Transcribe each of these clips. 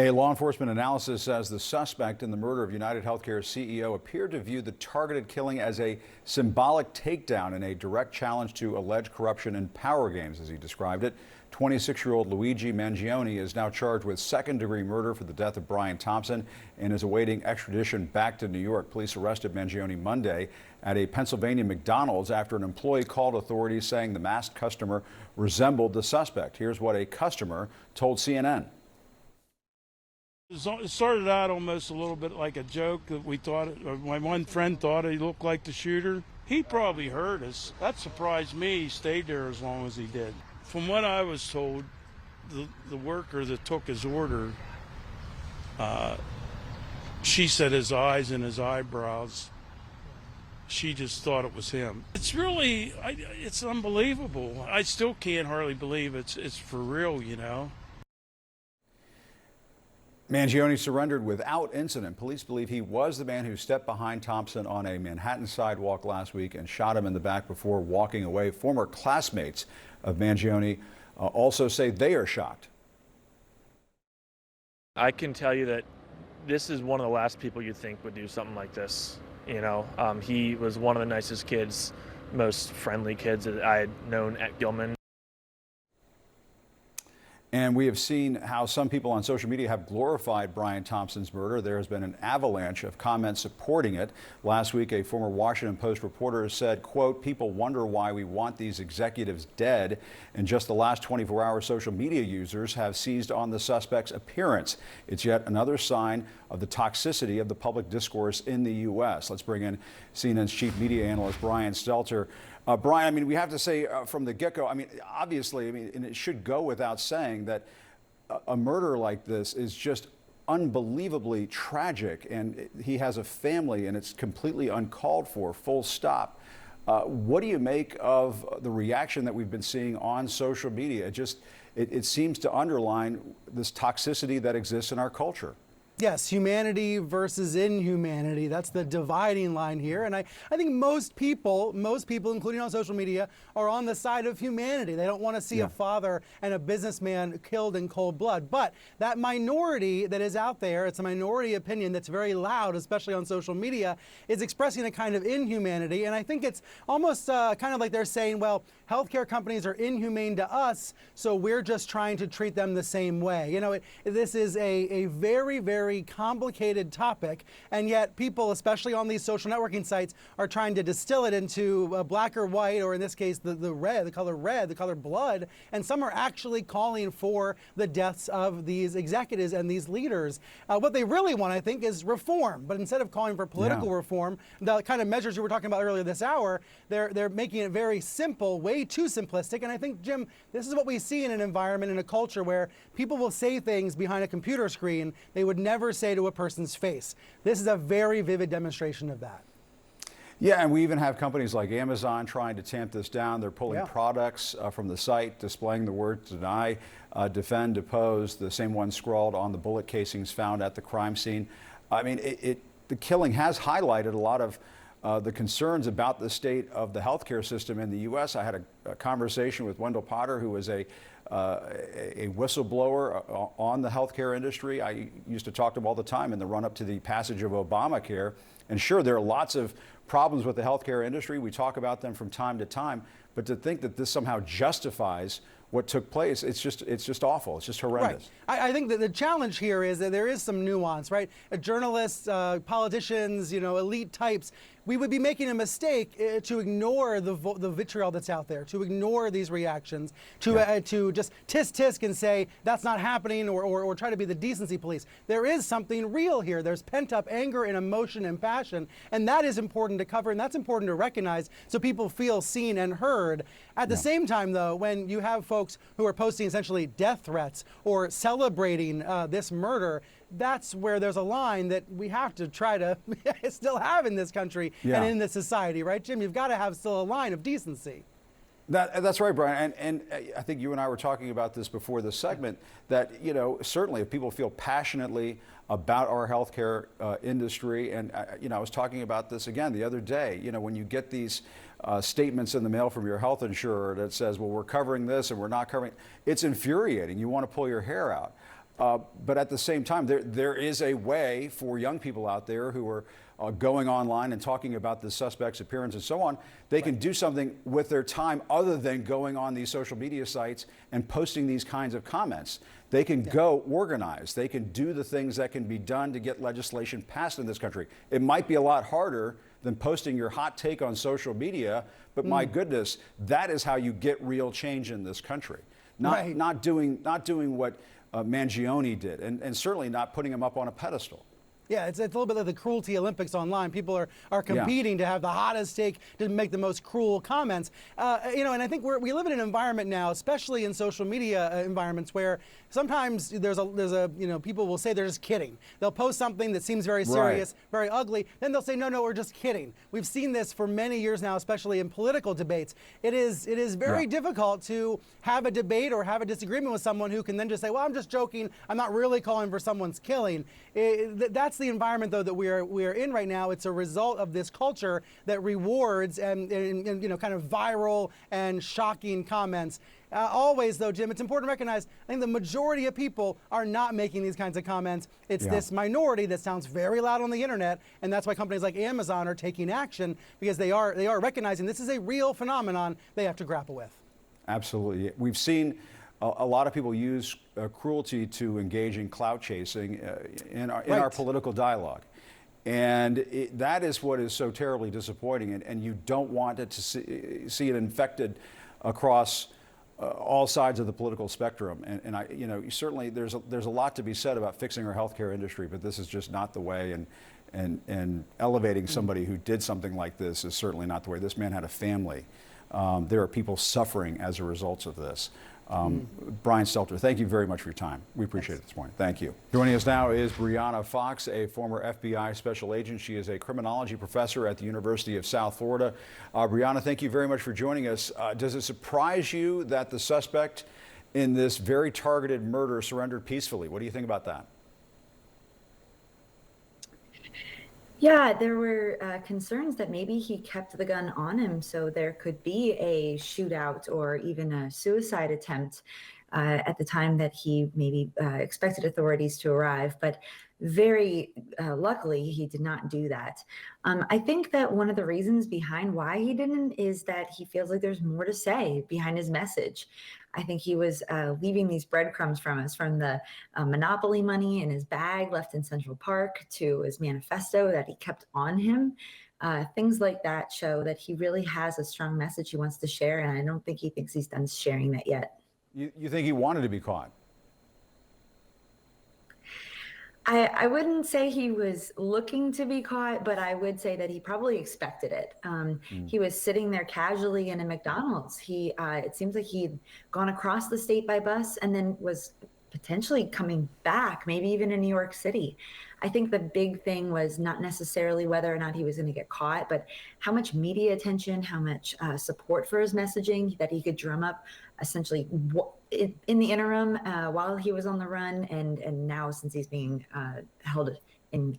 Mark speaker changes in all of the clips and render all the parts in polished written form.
Speaker 1: A law enforcement analysis says the suspect in the murder of United Healthcare's CEO appeared to view the targeted killing as a symbolic takedown in a direct challenge to alleged corruption in power games, as he described it. 26-year-old Luigi Mangione is now charged with second-degree murder for the death of Brian Thompson and is awaiting extradition back to New York. Police arrested Mangione Monday at a Pennsylvania McDonald's after an employee called authorities saying the masked customer resembled the suspect. Here's what a customer told CNN.
Speaker 2: It started out almost a little bit like a joke that we thought, or my one friend thought he looked like the shooter. He probably heard us. That surprised me. He stayed there as long as he did. From what I was told, the worker that took his order, she said his eyes and his eyebrows, she just thought it was him. It's really, it's unbelievable. I still can't hardly believe it's for real, you know.
Speaker 1: Mangione surrendered without incident. Police believe he was the man who stepped behind Thompson on a Manhattan sidewalk last week and shot him in the back before walking away. Former classmates of Mangione also say they are shocked.
Speaker 3: I can tell you that this is one of the last people you'd think would do something like this. You know, he was one of the nicest kids, most friendly kids that I had known at Gilman.
Speaker 1: And we have seen how some people on social media have glorified Brian Thompson's murder. There has been an avalanche of comments supporting it. Last week, a former Washington Post reporter said, quote, "People wonder why we want these executives dead." In just the last 24 hours, social media users have seized on the suspect's appearance. It's yet another sign of the toxicity of the public discourse in the U.S. Let's bring in CNN's chief media analyst, Brian Stelter. Brian, I mean, we have to say from the get-go, I mean, obviously, I mean, and it should go without saying that a murder like this is just unbelievably tragic, and he has a family, and it's completely uncalled for, full stop. What do you make of the reaction that we've been seeing on social media? It seems to underline this toxicity that exists in our culture.
Speaker 4: Yes, humanity versus inhumanity. That's the dividing line here. And I think most people, including on social media, are on the side of humanity. They don't want to see a father and a businessman killed in cold blood. But that minority that is out there, it's a minority opinion that's very loud, especially on social media, is expressing a kind of inhumanity. And I think it's almost kind of like they're saying, well, healthcare companies are inhumane to us, so we're just trying to treat them the same way. You know, this is a very, very complicated topic, and yet people, especially on these social networking sites, are trying to distill it into black or white, or in this case, the red, the color blood, and some are actually calling for the deaths of these executives and these leaders. What they really want, I think, is reform, but instead of calling for political reform, the kind of measures you were talking about earlier this hour, they're making it very simple, way too simplistic. And I think, Jim, this is what we see in an environment, in a culture where people will say things behind a computer screen they would never say to a person's face. This is a very vivid demonstration of that.
Speaker 1: Yeah, and we even have companies like Amazon trying to tamp this down. They're pulling products from the site, displaying the words deny, defend, depose, the same one scrawled on the bullet casings found at the crime scene. I mean, the killing has highlighted a lot of the concerns about the state of the healthcare system in the U.S. I had a conversation with Wendell Potter, who is a whistleblower on the healthcare industry. I used to talk to him all the time in the run-up to the passage of Obamacare. And sure, there are lots of problems with the healthcare industry. We talk about them from time to time. But to think that this somehow justifies what took place, it's just awful. It's just horrendous.
Speaker 4: Right. I think that the challenge here is that there is some nuance, right? Journalists, politicians, you know, elite types, we would be making a mistake to ignore the vitriol that's out there, to ignore these reactions, to just tisk and say that's not happening, or try to be the decency police. There is something real here. There's pent-up anger and emotion and passion, and that is important to cover, and that's important to recognize so people feel seen and heard. At the same time, though, when you have folks who are posting essentially death threats or celebrating this murder, that's where there's a line that we have to try to still have in this country and in this society, right, Jim? You've got to have still a line of decency.
Speaker 1: That's right, Brian. And I think you and I were talking about this before the segment, that, you know, certainly if people feel passionately about our healthcare industry, and, you know, I was talking about this again the other day, you know, when you get these statements in the mail from your health insurer that says, well, we're covering this and we're not covering, it's infuriating. You want to pull your hair out. But at the same time, there is a way for young people out there who are going online and talking about the suspect's appearance and so on. They can do something with their time other than going on these social media sites and posting these kinds of comments. They can go organize. They can do the things that can be done to get legislation passed in this country. It might be a lot harder than posting your hot take on social media, but my goodness, that is how you get real change in this country. Not doing what Mangione did, and certainly not putting him up on a pedestal.
Speaker 4: Yeah, it's a little bit like the cruelty Olympics online. People are competing to have the hottest take, to make the most cruel comments. And I think we live in an environment now, especially in social media environments, where sometimes there's a people will say they're just kidding. They'll post something that seems very serious, very ugly. Then they'll say, no, we're just kidding. We've seen this for many years now, especially in political debates. It is very difficult to have a debate or have a disagreement with someone who can then just say, well, I'm just joking. I'm not really calling for someone's killing. That's the environment, though, that we are in right now. It's a result of this culture that rewards and kind of viral and shocking comments. Always, though, Jim, it's important to recognize, I think the majority of people are not making these kinds of comments. It's this minority that sounds very loud on the internet, and that's why companies like Amazon are taking action, because they are recognizing this is a real phenomenon they have to grapple with. Absolutely.
Speaker 1: We've seen a lot of people use cruelty to engage in clout chasing in our political dialogue. And that is what is so terribly disappointing. And you don't want it to see it infected across all sides of the political spectrum. And certainly there's a lot to be said about fixing our healthcare industry, but this is just not the way. And elevating somebody who did something like this is certainly not the way. This man had a family. There are people suffering as a result of this. Brian Stelter, thank you very much for your time. We appreciate it this morning. Thank you. Joining us now is Brianna Fox, a former FBI special agent. She is a criminology professor at the University of South Florida. Brianna, thank you very much for joining us. Does it surprise you that the suspect in this very targeted murder surrendered peacefully? What do you think about that?
Speaker 5: Yeah, there were concerns that maybe he kept the gun on him, so there could be a shootout or even a suicide attempt at the time that he maybe expected authorities to arrive. But very luckily, he did not do that. I think that one of the reasons behind why he didn't is that he feels like there's more to say behind his message. I think he was leaving these breadcrumbs from us, from the Monopoly money in his bag left in Central Park to his manifesto that he kept on him. Things like that show that he really has a strong message he wants to share, and I don't think he thinks he's done sharing that yet.
Speaker 1: You think he wanted to be caught?
Speaker 5: I wouldn't say he was looking to be caught, but I would say that he probably expected it. He was sitting there casually in a McDonald's. It seems like he'd gone across the state by bus and then was potentially coming back, maybe even in New York City. I think the big thing was not necessarily whether or not he was going to get caught, but how much media attention, how much support for his messaging that he could drum up essentially in the interim while he was on the run and now since he's being held in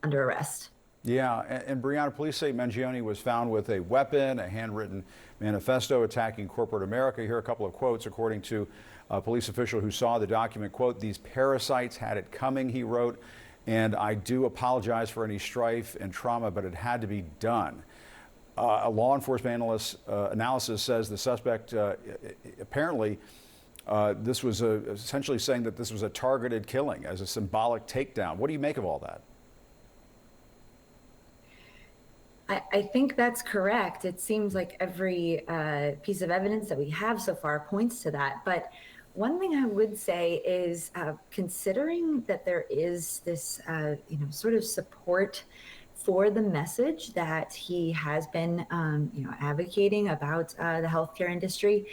Speaker 5: under arrest.
Speaker 1: Yeah, and Brianna, police say Mangione was found with a weapon, a handwritten manifesto attacking corporate America. Here are a couple of quotes according to a police official who saw the document. Quote, "These parasites had it coming," he wrote, "and I do apologize for any strife and trauma, but it had to be done." A law enforcement analysis says the suspect apparently this was essentially saying that this was a targeted killing as a symbolic takedown. What do you make of all that?
Speaker 5: I think that's correct. It seems like every piece of evidence that we have so far points to that. But one thing I would say is considering that there is this, sort of support for the message that he has been, advocating about the healthcare industry.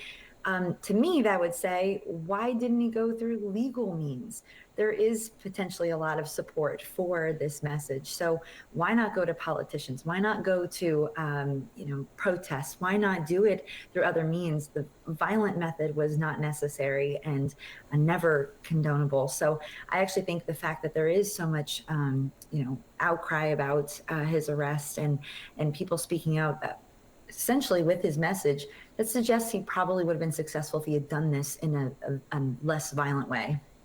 Speaker 5: To me, that would say, why didn't he go through legal means? There is potentially a lot of support for this message. So why not go to politicians? Why not go to, protests? Why not do it through other means? The violent method was not necessary and never condonable. So I actually think the fact that there is so much, outcry about his arrest and people speaking out essentially with his message, that suggests he probably would have been successful if he had done this in a less violent way.